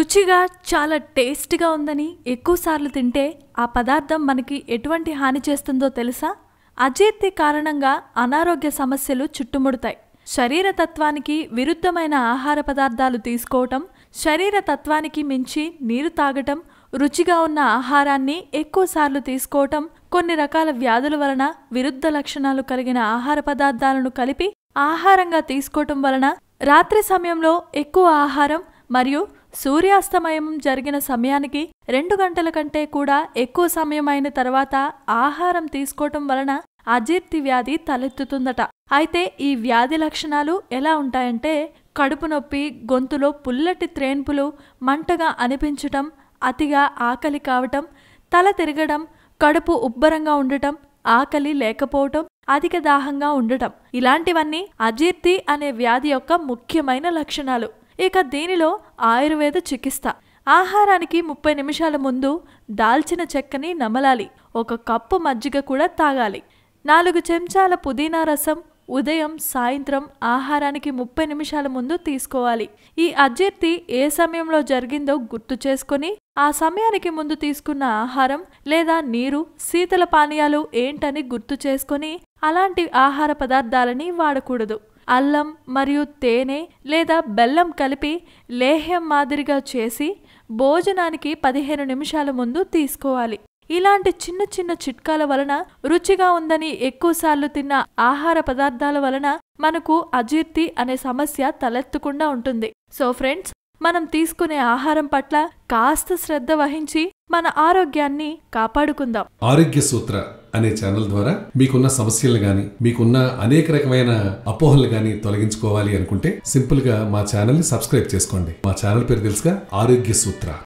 రుచిగా చాలా టేస్టీగా ఉందని ఎక్కువ సార్లు తింటే ఆ పదార్థం మనకి ఎటువంటి హాని చేస్తుందో తెలుసా? అజీర్తి కారణంగా అనారోగ్య సమస్యలు చుట్టుముడతాయి. శరీర తత్వానికి విరుద్ధమైన ఆహార పదార్థాలు తీసుకోవటం, శరీర తత్వానికి మించి నీరు తాగటం, రుచిగా ఉన్న ఆహారాన్ని ఎక్కువసార్లు తీసుకోవటం, కొన్ని రకాల వ్యాధుల వలన విరుద్ధ లక్షణాలు కలిగిన ఆహార పదార్థాలను కలిపి ఆహారంగా తీసుకోవటం వలన రాత్రి సమయంలో ఎక్కువ ఆహారం మరియు సూర్యాస్తమయం జరిగిన సమయానికి 2 గంటల కంటే కూడా ఎక్కువ సమయం అయిన తర్వాత ఆహారం తీసుకోవటం వలన అజీర్తి వ్యాధి తలెత్తుతుందట. అయితే ఈ వ్యాధి లక్షణాలు ఎలా ఉంటాయంటే కడుపు నొప్పి, గొంతులో పుల్లటి త్రేన్పులు, మంటగా అనిపించటం, అతిగా ఆకలి కావటం, తల తిరగడం, కడుపు ఉబ్బరంగా ఉండటం, ఆకలి లేకపోవటం, అధిక దాహంగా ఉండటం, ఇలాంటివన్నీ అజీర్తి అనే వ్యాధి యొక్క ముఖ్యమైన లక్షణాలు. ఇక దీనిలో ఆయుర్వేద చికిత్స. ఆహారానికి 30 నిమిషాల ముందు దాల్చిన చెక్కని నమలాలి. 1 కప్పు మజ్జిగ కూడా తాగాలి. 4 చెంచాల పుదీనా రసం ఉదయం, సాయంత్రం ఆహారానికి 30 నిమిషాల ముందు తీసుకోవాలి. ఈ అజీర్తి ఏ సమయంలో జరిగిందో గుర్తు చేసుకుని ఆ సమయానికి ముందు తీసుకున్న ఆహారం లేదా నీరు, శీతల పానీయాలు ఏంటని గుర్తు చేసుకుని అలాంటి ఆహార పదార్థాలని వాడకూడదు. అల్లం మరియు తేనె లేదా బెల్లం కలిపి లేహ్యం మాదిరిగా చేసి భోజనానికి 15 నిమిషాల ముందు తీసుకోవాలి. ఇలాంటి చిన్న చిన్న చిట్కాల వలన రుచిగా ఉందని ఎక్కువసార్లు తిన్న ఆహార పదార్థాల వలన మనకు అజీర్తి అనే సమస్య తలెత్తకుండా ఉంటుంది. సో ఫ్రెండ్స్, మనం తీసుకునే ఆహారం పట్ల కాస్త శ్రద్ధ వహించి మన ఆరోగ్యాన్ని కాపాడుకుందాం. ఆరోగ్య సూత్ర అనే ఛానల్ ద్వారా మీకున్న సమస్యలు గాని, మీకున్న అనేక రకమైన అపోహలు గాని తొలగించుకోవాలి అనుకుంటే సింపుల్ గా మా ఛానల్ ని సబ్స్క్రైబ్ చేసుకోండి. మా ఛానల్ పేరు తెలుసుగా, ఆరోగ్య సూత్ర.